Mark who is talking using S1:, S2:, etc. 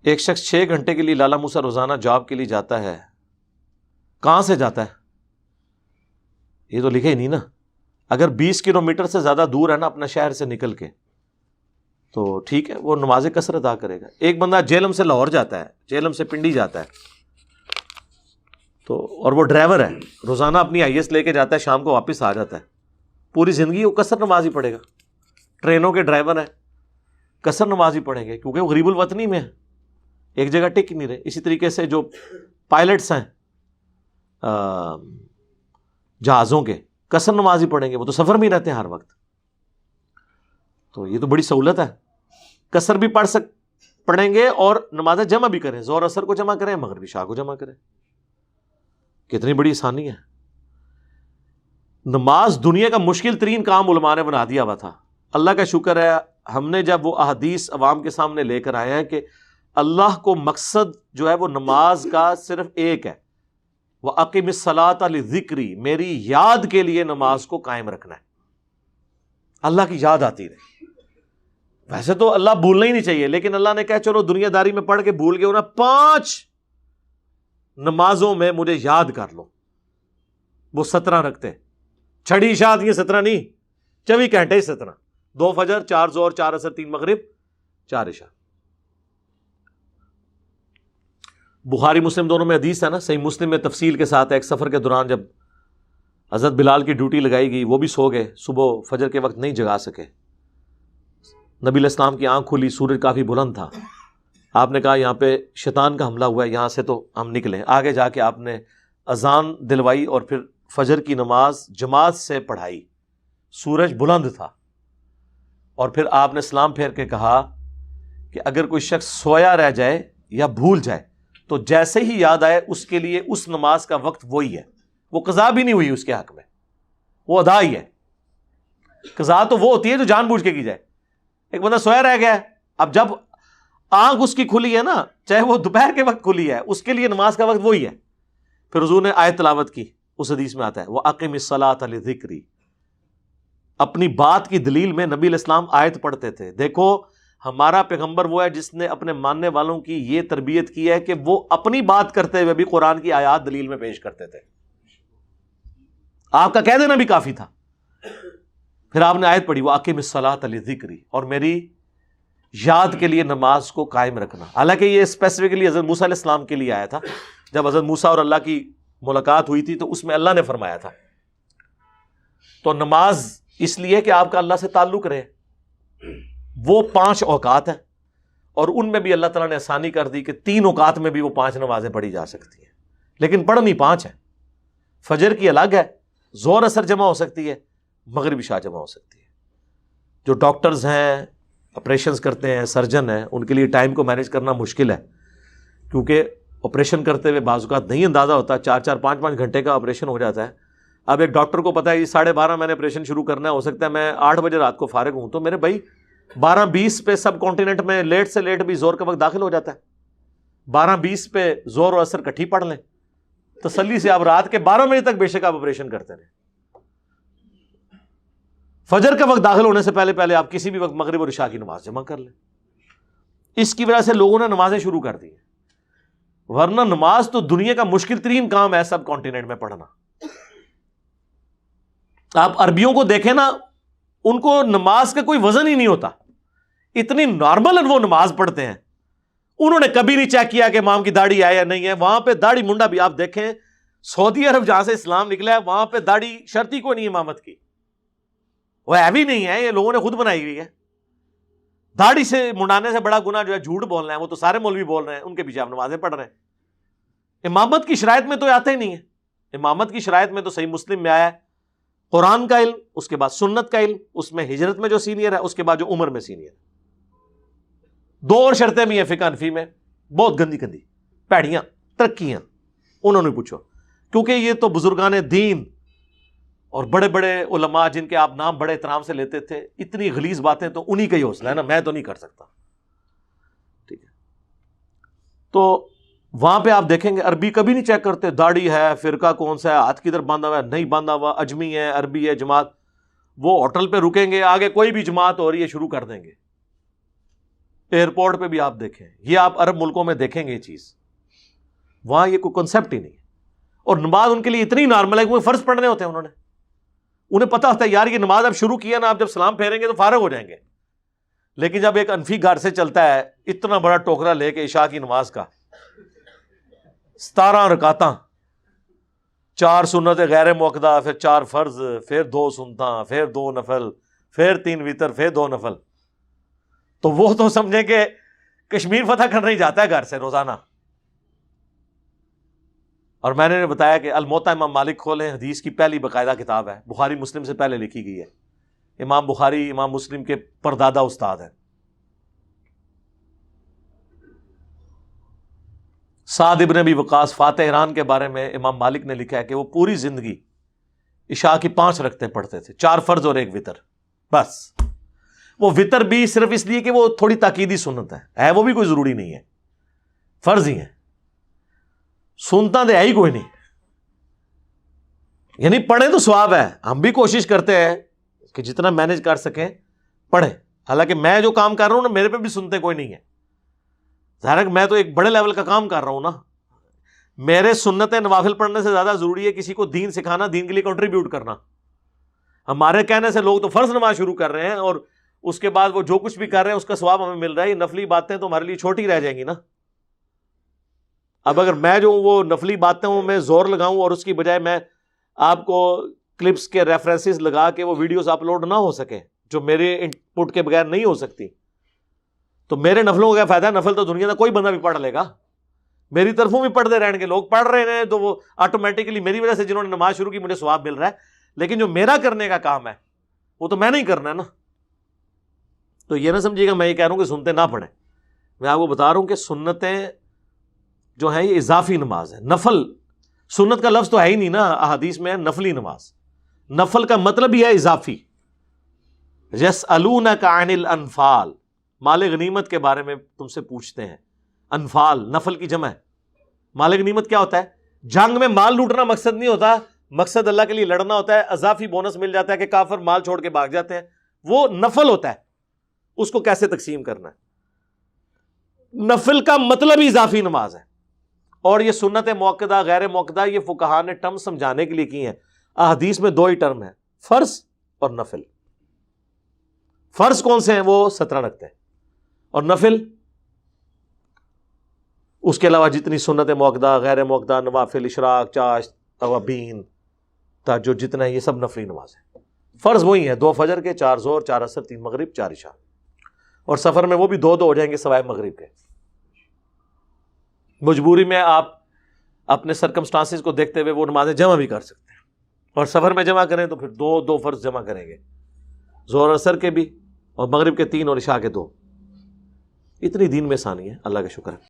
S1: ایک شخص 6 گھنٹے کے لیے لالہ موسیٰ روزانہ جاب کے لیے جاتا ہے، کہاں سے جاتا ہے؟ یہ تو لکھے ہی نہیں نا. اگر 20 کلومیٹر سے زیادہ دور ہے نا اپنا شہر سے نکل کے تو ٹھیک ہے، وہ نماز قصر ادا کرے گا. ایک بندہ جہلم سے لاہور جاتا ہے، جہلم سے پنڈی جاتا ہے تو، اور وہ ڈرائیور ہے، روزانہ اپنی آئی ایس لے کے جاتا ہے، شام کو واپس آ جاتا ہے، پوری زندگی وہ قصر نماز ہی پڑھے گا. ٹرینوں کے ڈرائیور ہیں، قصر نماز ہی پڑھیں گے کیونکہ وہ غریب الوطنی میں ہے، ایک جگہ ٹک نہیں رہے. اسی طریقے سے جو پائلٹس ہیں جہازوں کے، قصر نماز ہی پڑھیں گے، وہ تو سفر میں ہی رہتے ہیں ہر وقت. تو یہ تو بڑی سہولت ہے، قصر بھی پڑھیں گے اور نماز جمع بھی کریں، ظہر اثر کو جمع کریں، مغرب عشاء کو جمع کریں. کتنی بڑی آسانی ہے. نماز دنیا کا مشکل ترین کام علماء نے بنا دیا ہوا تھا. اللہ کا شکر ہے ہم نے جب وہ احادیث عوام کے سامنے لے کر آئے ہیں کہ اللہ کو مقصد جو ہے وہ نماز کا صرف ایک ہے، وَأَقِمِ الصَّلَاةَ لِذِكْرِي، میری یاد کے لیے نماز کو قائم رکھنا ہے، اللہ کی یاد آتی رہے. ویسے تو اللہ بھولنا ہی نہیں چاہیے، لیکن اللہ نے کہا چلو دنیا داری میں پڑھ کے بھول گئے ہو نا، 5 نمازوں میں مجھے یاد کر لو. وہ 17 رکھتے ہیں، چھڑی عشاء آتی ہے 17 نہیں، 24 گھنٹے ہی 17، 2 فجر، 4 ظہر، 4 عصر، 3 مغرب، 4 عشاء. بخاری مسلم دونوں میں حدیث ہے نا، صحیح مسلم میں تفصیل کے ساتھ ہے. ایک سفر کے دوران جب حضرت بلال کی ڈیوٹی لگائی گئی، وہ بھی سو گئے، صبح فجر کے وقت نہیں جگا سکے. نبی علیہ السلام کی آنکھ کھلی، سورج کافی بلند تھا. آپ نے کہا یہاں پہ شیطان کا حملہ ہوا ہے، یہاں سے تو ہم نکلیں. آگے جا کے آپ نے اذان دلوائی اور پھر فجر کی نماز جماعت سے پڑھائی. سورج بلند تھا، اور پھر آپ نے سلام پھیر کے کہا کہ اگر کوئی شخص سویا رہ جائے یا بھول جائے تو جیسے ہی یاد آئے اس کے لیے اس نماز کا وقت وہی ہے. وہ قضا بھی نہیں ہوئی اس کے حق میں، وہ ادا ہی ہے. قضا تو وہ ہوتی ہے جو جان بوجھ کے کی جائے. ایک بندہ سویا رہ گیا ہے، اب جب آنکھ اس کی کھلی ہے نا، چاہے وہ دوپہر کے وقت کھلی ہے، اس کے لیے نماز کا وقت وہی ہے. پھر حضور نے آیت تلاوت کی، اس حدیث میں آتا ہے وَأَقِمِ الصَّلَاةَ لِذِكْرِي. اپنی بات کی دلیل میں نبی علیہ السلام آیت پڑھتے تھے. دیکھو ہمارا پیغمبر وہ ہے جس نے اپنے ماننے والوں کی یہ تربیت کی ہے کہ وہ اپنی بات کرتے ہوئے بھی قرآن کی آیات دلیل میں پیش کرتے تھے. آپ کا کہہ دینا بھی کافی تھا. پھر آپ نے آیت پڑھی وَأَقِمِ الصَّلَاةَ لِذِكْرِي، اور میری یاد کے لیے نماز کو قائم رکھنا. حالانکہ یہ اسپیسیفکلی حضرت موسیٰ علیہ السلام کے لیے آیا تھا. جب حضرت موسیٰ اور اللہ کی ملاقات ہوئی تھی تو اس میں اللہ نے فرمایا تھا. تو نماز اس لیے کہ آپ کا اللہ سے تعلق رہے. وہ 5 اوقات ہیں، اور ان میں بھی اللہ تعالیٰ نے آسانی کر دی کہ 3 اوقات میں بھی وہ 5 نمازیں پڑھی جا سکتی ہیں، لیکن پڑھنی 5 ہیں. فجر کی الگ ہے، ظہر اثر جمع ہو سکتی ہے، مغرب عشاء جمع ہو سکتی ہے. جو ڈاکٹرز ہیں، آپریشنز کرتے ہیں، سرجن ہیں، ان کے لیے ٹائم کو مینیج کرنا مشکل ہے، کیونکہ آپریشن کرتے ہوئے بعض اوقات نہیں اندازہ ہوتا، 4-4 5-5 گھنٹے کا آپریشن ہو جاتا ہے. اب ایک ڈاکٹر کو پتا ہے 12:30 میں نے آپریشن شروع کرنا ہے، ہو سکتا ہے میں 8 بجے رات کو فارغ ہوں، تو میرے بھائی 12:20 پہ سب کانٹیننٹ میں لیٹ سے لیٹ بھی زور کا وقت داخل ہو جاتا ہے. 12:20 پہ زور اور اثر کٹھی پڑھ لیں، تسلی سے آپ رات کے 12 بجے تک بے شک آپ آپریشن کرتے رہیں. فجر کا وقت داخل ہونے سے پہلے آپ کسی بھی وقت مغرب اور عشاء کی نماز جمع کر لیں. اس کی وجہ سے لوگوں نے نمازیں شروع کر دی ہیں، ورنہ نماز تو دنیا کا مشکل ترین کام ہے سب کانٹیننٹ میں پڑھنا. آپ عربیوں کو دیکھیں نا، ان کو نماز کا کوئی وزن ہی نہیں ہوتا، اتنی نارمل وہ نماز پڑھتے ہیں. انہوں نے کبھی نہیں چیک کیا کہ امام کی داڑھی ہے یا نہیں ہے. وہاں پہ داڑھی منڈا بھی آپ دیکھیں، سعودی عرب جہاں سے اسلام نکلا ہے وہاں پہ داڑھی شرطی کو نہیں امامت کی، وہ ہیوی نہیں ہے، یہ لوگوں نے خود بنائی ہوئی ہے. داڑھی سے منڈانے سے بڑا گناہ جو ہے جھوٹ بولنا ہے، وہ تو سارے مولوی بول رہے ہیں، ان کے پیچھے آپ نمازیں پڑھ رہے ہیں. امامت کی شرائط میں تو آتا ہی نہیں ہے. امامت کی شرائط میں تو صحیح مسلم میں آیا ہے قرآن کا علم، اس کے بعد سنت کا علم، اس میں ہجرت میں جو سینئر ہے، اس کے بعد جو عمر میں سینئر ہے. 2 اور شرطیں بھی ہیں فقہ حنفی میں، بہت گندی گندی پیڑیاں ترقیاں. انہوں نے پوچھو، کیونکہ یہ تو بزرگان دین اور بڑے بڑے علماء جن کے آپ نام بڑے احترام سے لیتے تھے، اتنی غلیظ باتیں تو انہی کا ہی حوصلہ ہے نا، میں تو نہیں کر سکتا. ٹھیک ہے، تو وہاں پہ آپ دیکھیں گے عربی کبھی نہیں چیک کرتے، داڑھی ہے، فرقہ کون سا ہے، ہاتھ کدھر باندھا ہوا ہے، نہیں باندھا ہوا، اجمی ہے، عربی ہے، جماعت. وہ ہوٹل پہ رکیں گے، آگے کوئی بھی جماعت ہو رہی ہے شروع کر دیں گے. ایئرپورٹ پہ بھی آپ دیکھیں، یہ آپ عرب ملکوں میں دیکھیں گے یہ چیز، وہاں یہ کوئی کنسیپٹ ہی نہیں ہے، اور نماز ان کے لیے اتنی نارمل ہے کہ وہ فرض پڑھنے ہوتے ہیں، انہیں پتا ہوتا ہے یار یہ نماز اب شروع کیا نا، آپ جب سلام پھیریں گے تو فارغ ہو جائیں گے، لیکن جب ایک انفی گھر سے چلتا ہے اتنا بڑا ٹوکرا لے کے عشاء کی نماز کا 17 رکعتاں، 4 سنت غیر موقدہ، پھر 4 فرض، پھر 2 سنتاں، پھر 2 نفل، پھر 3 وتر، پھر 2 نفل، تو وہ تو سمجھیں کہ کشمیر فتح کرنے ہی جاتا ہے گھر سے روزانہ۔ اور میں نے بتایا کہ الموطا امام مالک کھولیں، حدیث کی پہلی باقاعدہ کتاب ہے، بخاری مسلم سے پہلے لکھی گئی ہے، امام بخاری امام مسلم کے پردادا استاد ہیں۔ سعد ابن ابی وقاص فاتح ایران کے بارے میں امام مالک نے لکھا ہے کہ وہ پوری زندگی عشاء کی 5 رکعتیں پڑھتے تھے، 4 فرض اور 1 وتر، بس۔ وہ وتر بھی صرف اس لیے کہ وہ تھوڑی تاکیدی سنت ہے وہ بھی کوئی ضروری نہیں ہے، فرض ہی ہے، سنتا تو ہے ہی کوئی نہیں، یعنی پڑھیں تو ثواب ہے، ہم بھی کوشش کرتے ہیں کہ جتنا مینج کر سکیں پڑھیں، حالانکہ میں جو کام کر رہا ہوں نا میرے پہ بھی سنتے کوئی نہیں ہے، ظاہر ہے کہ میں تو ایک بڑے لیول کا کام کر رہا ہوں نا، میرے سنتیں نوافل پڑھنے سے زیادہ ضروری ہے کسی کو دین سکھانا، دین کے لیے کنٹریبیوٹ کرنا۔ ہمارے کہنے سے لوگ تو فرض نماز شروع کر رہے ہیں اور اس کے بعد وہ جو کچھ بھی کر رہے ہیں اس کا ثواب ہمیں مل رہا ہے، یہ نفلی باتیں تو ہمارے لیے چھوٹی رہ جائیں گی نا۔ اب اگر میں جو وہ نفلی باتیں ہوں میں زور لگاؤں اور اس کی بجائے میں آپ کو کلپس کے ریفرنسز لگا کے وہ ویڈیوز اپلوڈ نہ ہو سکے جو میرے ان پٹ کے بغیر نہیں ہو سکتی، تو میرے نفلوں کا کیا فائدہ؟ نفل تو دنیا کا کوئی بندہ بھی پڑھ لے گا، میری طرفوں بھی پڑھتے رہیں گے، لوگ پڑھ رہے ہیں تو وہ آٹومیٹکلی میری وجہ سے جنہوں نے نماز شروع کی مجھے ثواب مل رہا ہے، لیکن جو میرا کرنے کا کام ہے وہ تو میں نہیں کرنا ہے نا۔ تو یہ نہ سمجھیے گا میں یہ کہہ رہا ہوں کہ سنتے نہ پڑھیں، میں آپ کو بتا رہا ہوں کہ سنتیں جو ہیں یہ اضافی نماز ہے، نفل سنت کا لفظ تو ہے ہی نہیں نا، احادیث میں ہے نفلی نماز، نفل کا مطلب ہی ہے اضافی۔ یسألونک عن الانفال، مال غنیمت کے بارے میں تم سے پوچھتے ہیں، انفال نفل کی جمع ہے۔ مال غنیمت کیا ہوتا ہے؟ جنگ میں مال لوٹنا مقصد نہیں ہوتا، مقصد اللہ کے لیے لڑنا ہوتا ہے، اضافی بونس مل جاتا ہے کہ کافر مال چھوڑ کے بھاگ جاتے ہیں، وہ نفل ہوتا ہے، اس کو کیسے تقسیم کرنا ہے۔ نفل کا مطلب ہی اضافی نماز ہے، اور یہ سنت موقدہ غیر موقدہ یہ فقہا نے ٹرم سمجھانے کے لیے کی ہیں۔ احادیث میں 2 ہی ٹرم ہیں، فرض اور نفل۔ فرض کون سے ہیں؟ وہ 17 رکھتے ہیں، اور نفل اس کے علاوہ جتنی سنت موقدہ غیر موقدہ نوافل، اشراق، چاشت، توابین، تہجد، جتنا ہے یہ سب نفلی نماز ہے۔ فرض وہی ہیں 2 فجر کے، 4 ظہر، 4 عصر، 3 مغرب، 4 عشاء، اور سفر میں وہ بھی 2 ہو جائیں گے سوائے مغرب کے۔ مجبوری میں آپ اپنے سرکمسٹانسز کو دیکھتے ہوئے وہ نمازیں جمع بھی کر سکتے ہیں، اور سفر میں جمع کریں تو پھر 2 فرض جمع کریں گے، ظہر عصر کے بھی اور مغرب کے 3 اور عشاء کے 2۔ اتنی دین میں آسانی ہے، اللہ کا شکر ہے۔